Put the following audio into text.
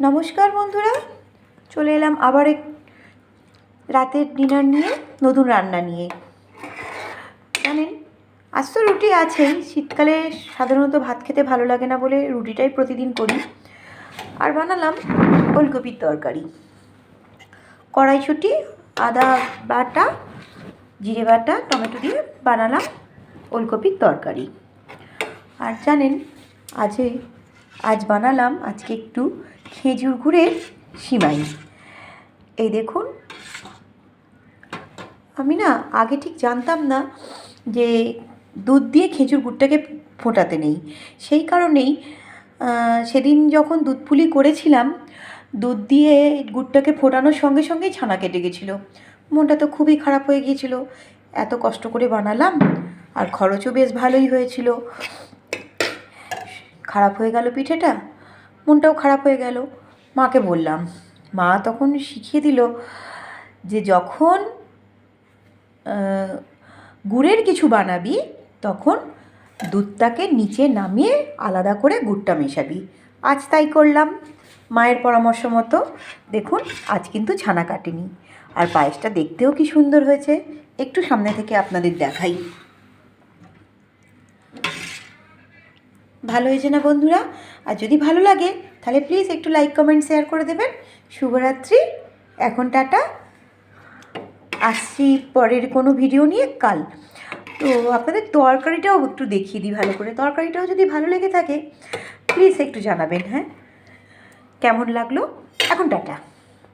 নমস্কার বন্ধুরা, চলে এলাম আবার রাতের ডিনার নিয়ে, নতুন রান্না নিয়ে। জানেন, আজ তো রুটি আছেই। শীতকালে সাধারণত ভাত খেতে ভালো লাগে না বলে রুটিটাই প্রতিদিন করি। আর বানালাম ওলকপির তরকারি। কড়াইশুঁটি, আদা বাটা, জিরে বাটা, টমেটো দিয়ে বানালাম ওলকপির তরকারি। আর জানেন, আজ বানালাম একটু খেজুর গুড়ের সিমাই। এই দেখুন, আমি আগে ঠিক জানতাম না যে দুধ দিয়ে খেজুর গুড়টাকে ফোটাতে নেই। সেই কারণেই সেদিন যখন দুধ পুলি করেছিলাম, দুধ দিয়ে গুড়টাকে ফোটানোর সঙ্গে সঙ্গেই ছানা কেটে গেছিলো। মনটা তো খুবই খারাপ হয়ে গিয়েছিল। এত কষ্ট করে বানালাম, আর খরচও বেশ ভালোই হয়েছিল। খারাপ হয়ে গেল পিঠেটা, মনটাও খারাপ হয়ে গেল। মাকে বললাম, মা তখন শিখিয়ে দিল যে যখন গুড়ের কিছু বানাবি তখন দুধটাকে নিচে নামিয়ে আলাদা করে গুড়টা মেশাবি। আজ তাই করলাম মায়ের পরামর্শ মতো। দেখুন, আজ কিন্তু ছানা কাটেনি। আর পায়েসটা দেখতেও কি সুন্দর হয়েছে, একটু সামনে থেকে আপনাদের দেখাই। ভালো হয়েছে না বন্ধুরা? আর যদি ভালো লাগে তাহলে প্লিজ একটু লাইক, কমেন্ট, শেয়ার করে দেবেন। শুভরাত্রি, এখন টাটা। আসছি পরের কোনো ভিডিও নিয়ে কাল। তো আপনাদের তরকারিটাও একটু দেখিয়ে দিই ভালো করে। তরকারিটাও যদি ভালো লেগে থাকে প্লিজ একটু জানাবেন। হ্যাঁ, কেমন লাগলো? এখন টাটা।